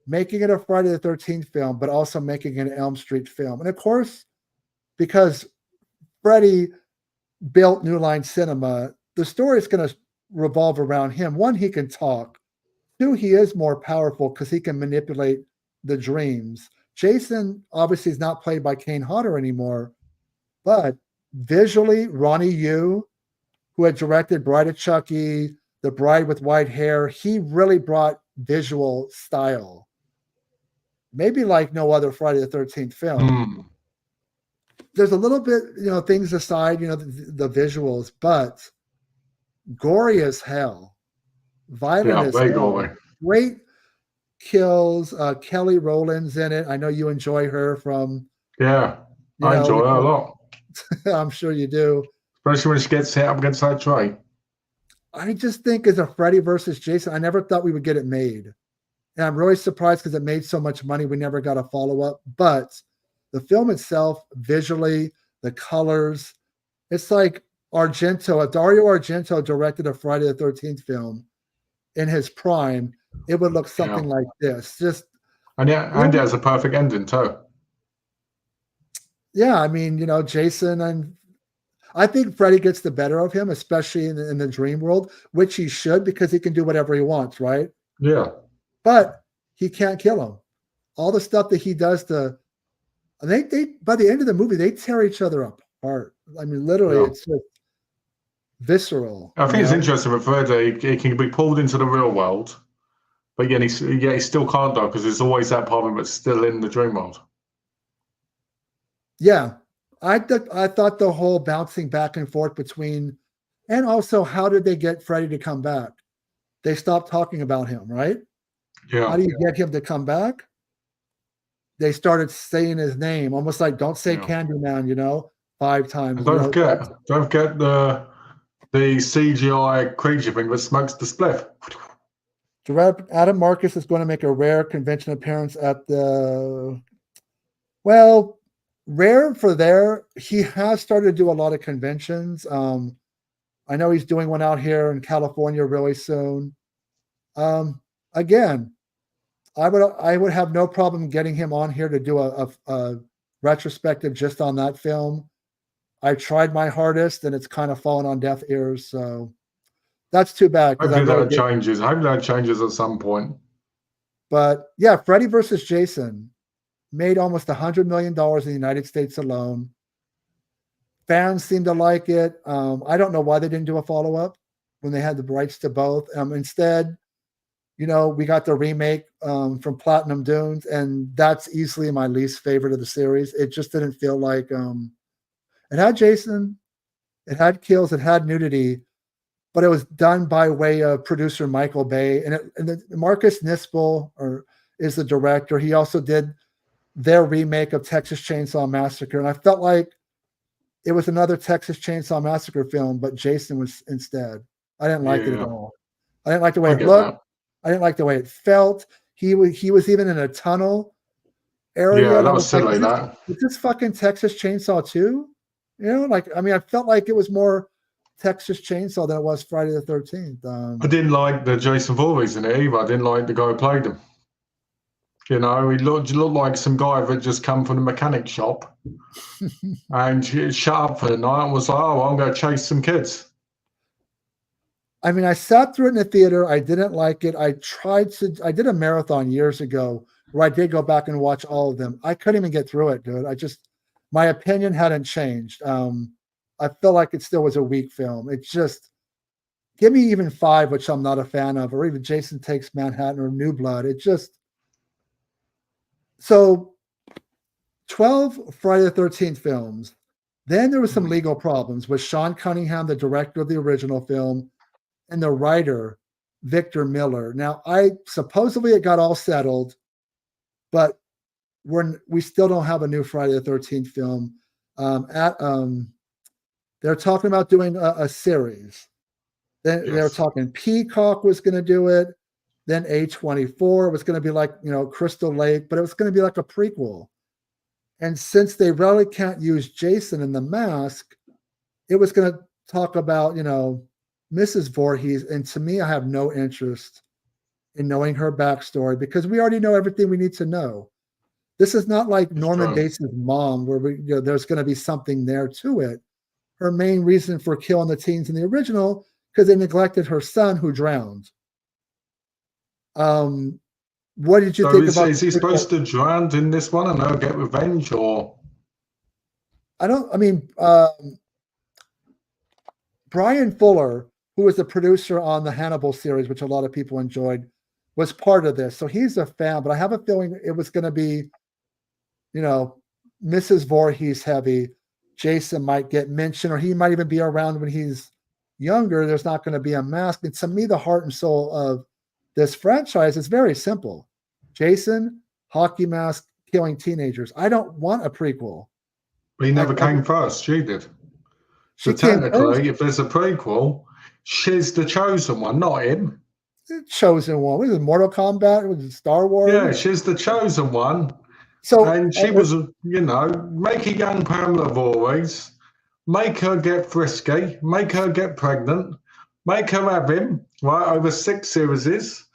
making it a Friday the 13th film, but also making it an Elm Street film. And of course, because Freddy built New Line Cinema, the story is going to revolve around him. One, he can talk. Two, he is more powerful because he can manipulate the dreams. Jason obviously is not played by Kane Hodder anymore, but visually, Ronnie Yu, who had directed Bride of Chucky, The Bride with White Hair, he really brought visual style. Maybe like no other Friday the 13th film. There's a little bit, things aside, the visuals, but gory as hell. Violent as hell. Gory. Great kills. Kelly Rowland's in it. I know you enjoy her from. Yeah, I enjoy her a lot. I'm sure you do. Especially when she gets hit up against that tray. I just think as a Freddy versus Jason, I never thought we would get it made. And I'm really surprised because it made so much money. We never got a follow-up. But the film itself, visually, the colors, it's like Argento. If Dario Argento directed a Friday the 13th film in his prime, it would look something like this. And it has a perfect ending too. Yeah, I mean, Jason, and I think Freddy gets the better of him, especially in the dream world, which he should because he can do whatever he wants, right? Yeah. But he can't kill him. All the stuff that he does they by the end of the movie, they tear each other apart. I mean, literally, it's just visceral. I think it's interesting with Freddy, he can be pulled into the real world, but yet he still can't die because there's always that part of him that's still in the dream world. Yeah. I thought the whole bouncing back and forth between, and also how did they get Freddy to come back? They stopped talking about him, right? Yeah. How do you get him to come back? They started saying his name, almost like don't say Candyman, 5 times. And don't forget the CGI creature thing that smokes the spliff. Adam Marcus is going to make a rare convention appearance at rare for there. He has started to do a lot of conventions. I know he's doing one out here in California really soon. Again, I would have no problem getting him on here to do a retrospective just on that film. I tried my hardest and it's kind of fallen on deaf ears. So that's too bad. Hopefully that changes. I hope that changes at some point. But yeah, Freddy versus Jason made almost $100 million in the United States alone. Fans seem to like it. I don't know why they didn't do a follow-up when they had the rights to both. Instead, we got the remake from Platinum Dunes, and that's easily my least favorite of the series. It just didn't feel like it had Jason, it had kills, it had nudity, but it was done by way of producer Michael Bay, and Marcus Nispel is the director. He also did their remake of Texas Chainsaw Massacre, and I felt like it was another Texas Chainsaw Massacre film, but Jason was instead. I didn't like it at all. I didn't like the way it looked. That. I didn't like the way it felt. He was even in a tunnel area. Yeah, And that I was like, silly, that. is this fucking Texas Chainsaw 2? I felt like it was more Texas Chainsaw than it was Friday the 13th. I didn't like the Jason Voorhees in it either. I didn't like the guy who played him. He looked like some guy that just come from the mechanic shop and he shut up for the night and was like, oh, I'm going to chase some kids. I mean, I sat through it in the theater. I didn't like it. I did a marathon years ago where I did go back and watch all of them. I couldn't even get through it, dude. My opinion hadn't changed. I feel like it still was a weak film. It's just, give me even 5, which I'm not a fan of, or even Jason Takes Manhattan or New Blood. So 12 Friday the 13th films. Then there was some legal problems with Sean Cunningham, the director of the original film, and the writer, Victor Miller. Now, supposedly it got all settled, but we still don't have a new Friday the 13th film. They're talking about doing a series. Then they were talking Peacock was going to do it. Then A24 was going to be like, Crystal Lake, but it was going to be like a prequel. And since they really can't use Jason in The Mask, it was going to talk about, Mrs. Voorhees. And to me, I have no interest in knowing her backstory because we already know everything we need to know. This is not like Norman Bates' mom where there's going to be something there to it. Her main reason for killing the teens in the original, because they neglected her son who drowned. What did you think about? Is he supposed to drown in this one and they'll get revenge, or? Brian Fuller, who was the producer on the Hannibal series, which a lot of people enjoyed, was part of this. So he's a fan, but I have a feeling it was going to be, Mrs. Voorhees heavy. Jason might get mentioned, or he might even be around when he's younger. There's not going to be a mask. And to me, the heart and soul of this franchise is very simple. Jason, hockey mask, killing teenagers. I don't want a prequel. But he never came first. She did. So technically, if there's a prequel, she's the chosen one, not him. The chosen one. Was it Mortal Kombat? Was it Star Wars? Yeah, she's the chosen one. And she was, make a young Pamela Voorhees, make her get frisky, make her get pregnant, make her have him, right, over 6 series.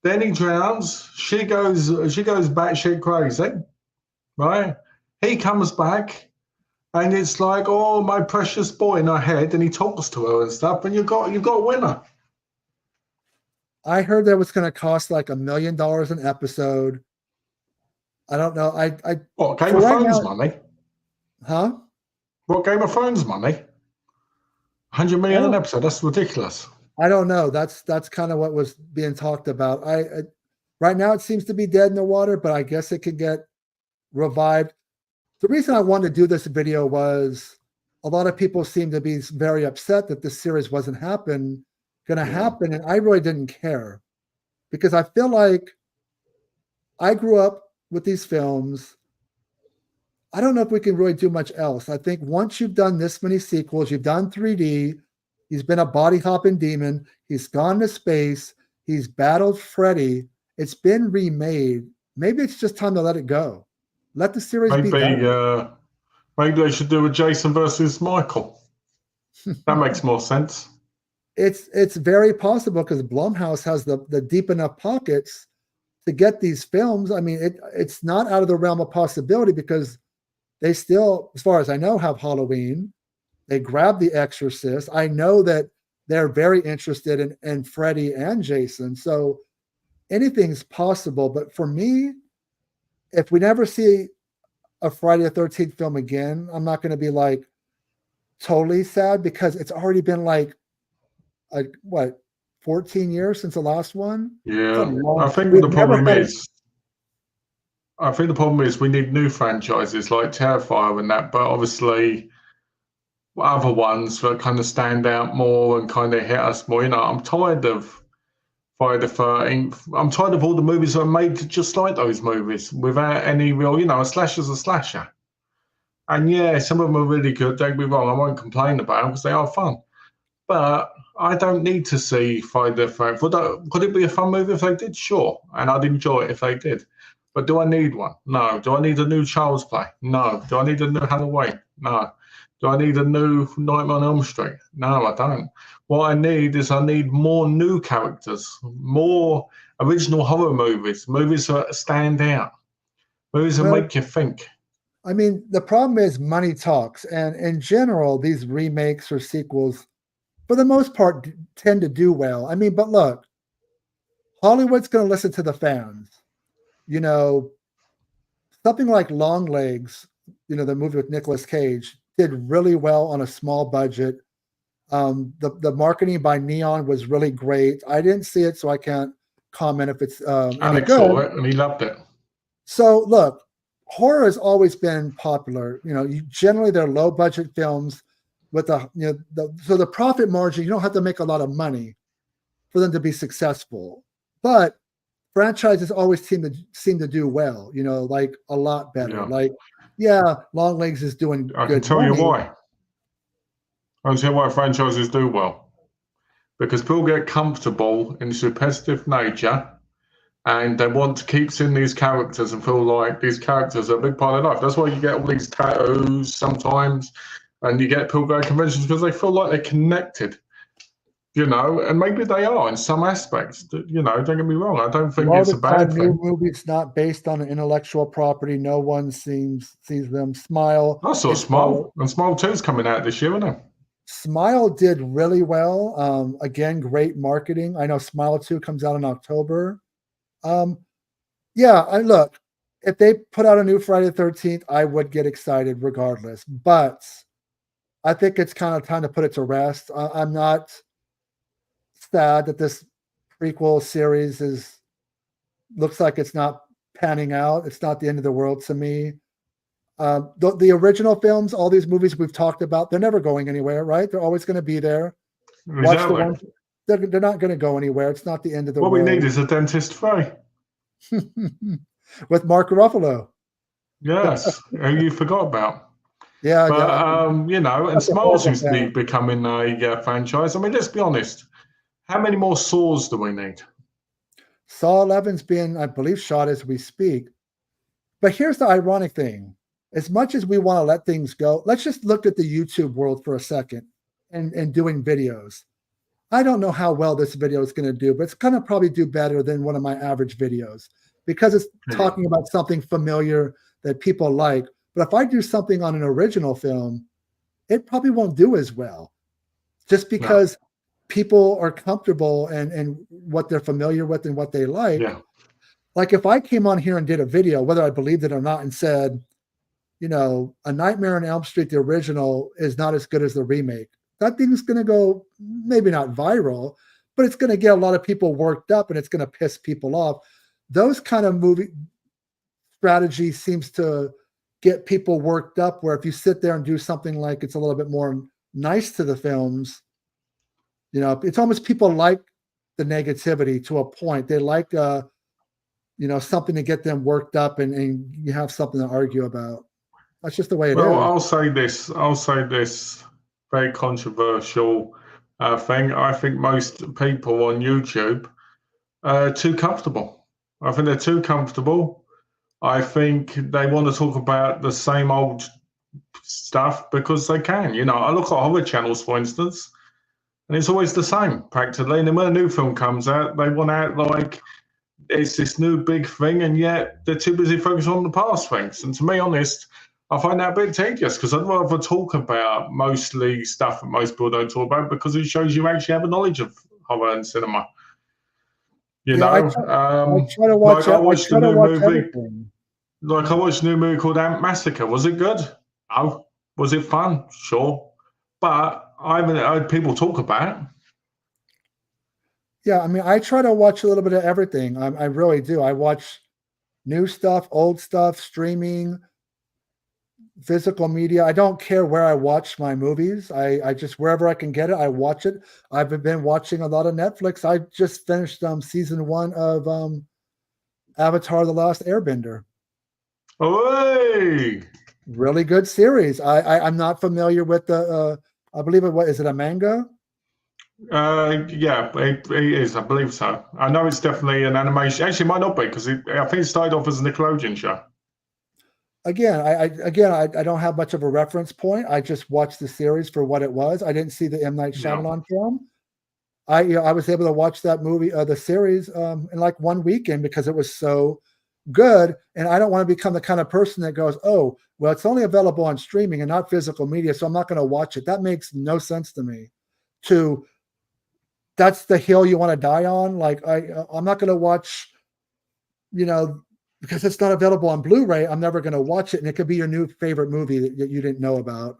Then he drowns. She goes batshit crazy, right? He comes back, and it's like, oh, my precious boy in her head, and he talks to her and stuff, and you've got a winner. I heard that was going to cost like $1 million an episode. I don't know. What, Game of Thrones money? Huh? What, Game of Thrones money? 100 million an episode? That's ridiculous. I don't know. That's kind of what was being talked about. Right now it seems to be dead in the water, but I guess it could get revived. The reason I wanted to do this video was a lot of people seem to be very upset that this series wasn't going to happen, and I really didn't care because I feel like I grew up with these films. I don't know if we can really do much else. I think once you've done this many sequels, you've done 3D, he's been a body hopping demon, he's gone to space, he's battled Freddy, it's been remade. Maybe it's just time to let it go. Let the series be done. Maybe they should do a Jason versus Michael. That makes more sense. It's very possible because Blumhouse has the deep enough pockets to get these films. I mean, it's not out of the realm of possibility because they still, as far as I know, have Halloween. They grabbed The Exorcist. I know that they're very interested in Freddy and Jason. So anything's possible. But for me, if we never see a Friday the 13th film again, I'm not going to be like, totally sad because it's already been like what 14 years since the last one. It's a Yeah, I long. think We've the never problem had a is, I think the problem is we need new franchises like Terrifier and that, but obviously other ones that kind of stand out more and kind of hit us more. I'm tired of Friday the 13th. I'm tired of all the movies that are made just like those movies without any real, a slasher's a slasher. And yeah, some of them are really good. Don't get me wrong, I won't complain about them because they are fun. But I don't need to see Friday the 13th. Could it be a fun movie if they did? Sure. And I'd enjoy it if they did. But do I need one? No. Do I need a new Child's Play? No. Do I need a new Halloween? No. Do I need a new Nightmare on Elm Street? No, I don't. What I need more new characters, more original horror movies, movies that stand out, movies that well, make you think. I mean, the problem is money talks, and in general, these remakes or sequels, for the most part, tend to do well. I mean, but look, Hollywood's going to listen to the fans. You know, something like Long Legs, the movie with Nicolas Cage, did really well on a small budget. The marketing by Neon was really great. I didn't see it, so I can't comment if it's any Alex saw good. it and he loved it. So look, horror has always been popular. Generally they're low budget films with so the profit margin, you don't have to make a lot of money for them to be successful. But franchises always seem to do well, like a lot better. Yeah. Like, yeah, Long Legs is doing I can good tell money. you why. I can tell you why franchises do well. Because people get comfortable in this repetitive nature and they want to keep seeing these characters and feel like these characters are a big part of their life. That's why you get all these tattoos sometimes and you get people going to conventions because they feel like they're connected. And maybe they are in some aspects. Don't get me wrong. I don't think All it's the a bad time, new thing. movies not based on an intellectual property. No one sees them. Smile. I saw Smile, and Smile 2 is coming out this year, isn't it? Smile did really well. Again, great marketing. I know Smile 2 comes out in October. Yeah, look, if they put out a new Friday the 13th, I would get excited regardless. But I think it's kind of time to put it to rest. I'm not sad that this prequel series looks like it's not panning out. It's not the end of the world to me. The original films, all these movies we've talked about, they're never going anywhere, right? They're always going to be there. Exactly. Watch the ones, they're not going to go anywhere. It's not the end of the world. What we need is a Dentist 3. With Mark Ruffalo. Yes, who you forgot about. Yeah, but, and Smile seems to be becoming a franchise. I mean, let's be honest. How many more Saws do we need? Saw 11's being, I believe, shot as we speak. But here's the ironic thing. As much as we want to let things go, let's just look at the YouTube world for a second and doing videos. I don't know how well this video is going to do, but it's going to probably do better than one of my average videos because it's talking about something familiar that people like. But if I do something on an original film, it probably won't do as well just because people are comfortable and what they're familiar with and what they like. Yeah. Like if I came on here and did a video, whether I believed it or not, and said, A Nightmare on Elm Street, the original, is not as good as the remake. That thing's going to go maybe not viral, but it's going to get a lot of people worked up and it's going to piss people off. Those kind of movie strategy seems to get people worked up, where if you sit there and do something like it's a little bit more nice to the films, it's almost people like the negativity to a point. They like, something to get them worked up and you have something to argue about. That's just the way it is. Well, I'll say this very controversial thing. I think most people on YouTube are too comfortable. I think they're too comfortable. I think they want to talk about the same old stuff because they can. I look at horror channels, for instance, and it's always the same practically. And then when a new film comes out, they want to act like it's this new big thing, and yet they're too busy focusing on the past things. And to be honest, I find that a bit tedious because I'd rather talk about mostly stuff that most people don't talk about because it shows you actually have a knowledge of horror and cinema. I try to watch. I watched the new movie. Everything. I watched a new movie called Ant Massacre. Was it good? No. Was it fun? Sure. but I haven't heard people talk about it. Yeah, I mean, I try to watch a little bit of everything. I really do. I watch new stuff, old stuff, streaming, physical media. I don't care where I watch my movies. I just wherever I can get it, I watch it. I've been watching a lot of Netflix. I just finished season 1 of Avatar: The Last Airbender. Hey! Really good series. I'm not familiar with the I believe what is it, a manga? Yeah, it is. I believe so. I know it's definitely an animation. Actually, it might not be because I think it started off as a Nickelodeon show. Again, I don't have much of a reference point. I just watched the series for what it was. I didn't see the M. Night Shyamalan film. I was able to watch that movie, the series, in like one weekend because it was so good. And I don't want to become the kind of person that goes, "Oh, well, it's only available on streaming and not physical media, so I'm not going to watch it." That makes no sense to me. That's the hill you want to die on. Like I'm not going to watch, because it's not available on Blu-ray. I'm never going to watch it, and it could be your new favorite movie that you didn't know about.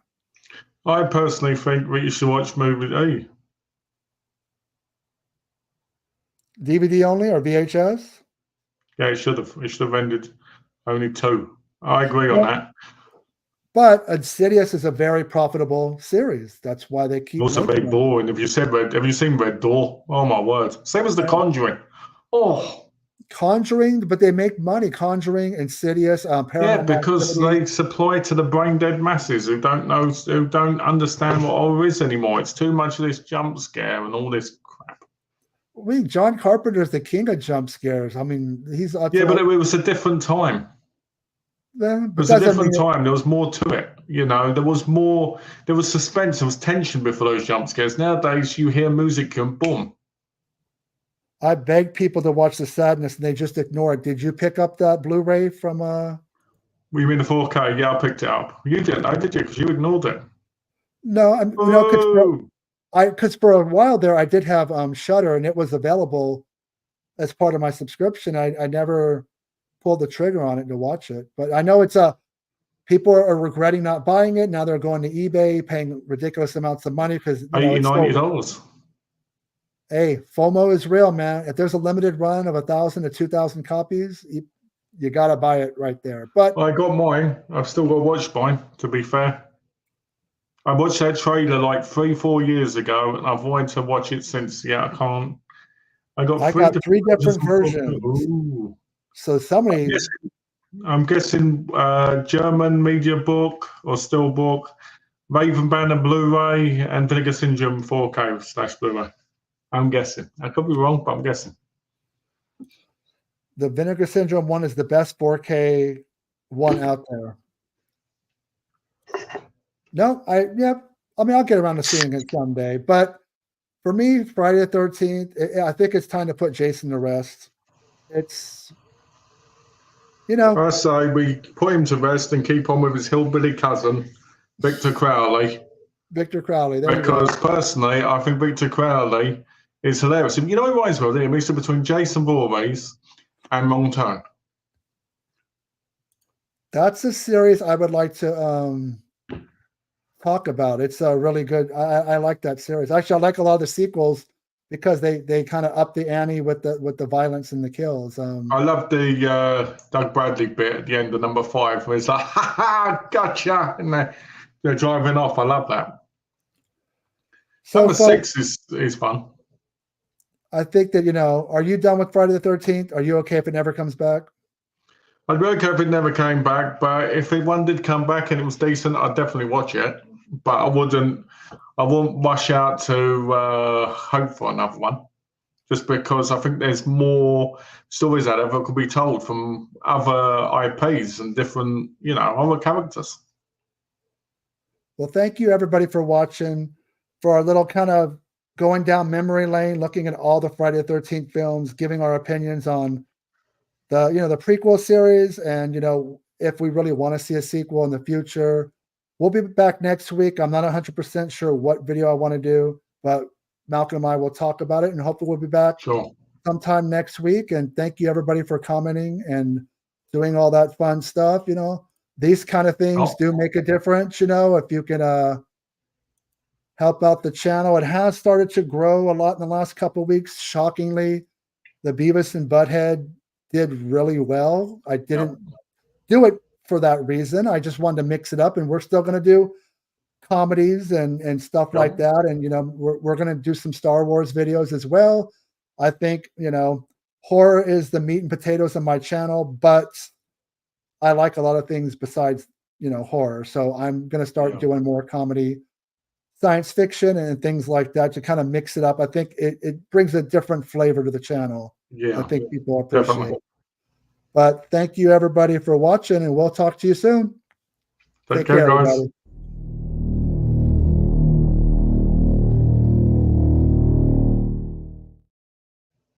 I personally think we should watch movie. Hey, DVD only or VHS? yeah, it should have. It should have ended only 2. I agree on that. But Insidious is a very profitable series. That's why they keep Also very making them. boring. Have you seen Red Door? Oh my word! Same as The Conjuring. Oh, Conjuring, but they make money. Conjuring, Insidious, yeah, Paranormal because Activity. they supply to the brain dead masses who don't know, who don't understand what horror is anymore. It's too much of this jump scare and all this crap. John Carpenter's the king of jump scares. I mean, he's Yeah, but it was a different time. It was a different time. There was more to it. There was more. There was suspense. There was tension before those jump scares. Nowadays, you hear music and boom. I beg people to watch The Sadness, and they just ignore it. Did you pick up that Blu-ray from? You mean the 4K? Yeah, I picked it up. You didn't, know, did you? Because you ignored it. No, because for a while there, I did have Shudder, and it was available as part of my subscription. I never pulled the trigger on it to watch it, but I know people are regretting not buying it. Now they're going to eBay, paying ridiculous amounts of money because $80-$90. Hey, FOMO is real, man. If there's a limited run of 1,000 to 2,000 copies, you got to buy it right there. But I got mine. I've still got to watch mine, to be fair. I watched that trailer like 3-4 years ago, and I've wanted to watch it since. Yeah, I can't. I got 3 different versions. Ooh. So somebody, I'm guessing German media book or still book, Raven Banner Blu-ray, and Vinegar Syndrome 4K / Blu-ray. I'm guessing. I could be wrong, but I'm guessing. The Vinegar Syndrome one is the best 4K one out there. No, I'll get around to seeing it someday. But for me, Friday the 13th, I think it's time to put Jason to rest. It's, I say we put him to rest and keep on with his hillbilly cousin, Victor Crowley. Victor Crowley. Because personally, I think Victor Crowley is hilarious. You know, he reminds me of a mixture between Jason Voorhees and Montan. That's a series I would like to talk about. It's a really good. I like that series. Actually, I like a lot of the sequels because they kind of up the ante with the violence and the kills. I love the Doug Bradley bit at the end of number 5 where it's like, "Ha ha, gotcha," and they're driving off. I love that. So number 6 is fun. I think that are you done with Friday the 13th? Are you okay if it never comes back? I'd be okay if it never came back, but if one did come back and it was decent, I'd definitely watch it. But I wouldn't rush out to hope for another one, just because I think there's more stories out there that could be told from other IPs and different, other characters. Well, thank you everybody for watching, for our little kind of going down memory lane, looking at all the Friday the 13th films, giving our opinions on the prequel series, and if we really want to see a sequel in the future. We'll be back next week. I'm not 100% sure what video I want to do, but Malcolm and I will talk about it, and hopefully we'll be back sometime next week. And thank you everybody for commenting and doing all that fun stuff. These kind of things do make a difference. If you can help out the channel. It has started to grow a lot in the last couple of weeks. Shockingly, the Beavis and Butthead did really well. I didn't do it for that reason. I just wanted to mix it up, and we're still going to do comedies and stuff like that. And, we're going to do some Star Wars videos as well. I think, horror is the meat and potatoes of my channel, but I like a lot of things besides, horror. So I'm going to start doing more comedy, science fiction, and things like that to kind of mix it up. I think it brings a different flavor to the channel. Yeah. I think people appreciate Definitely. it. But thank you, everybody, for watching, and we'll talk to you soon. Take care, guys. everybody.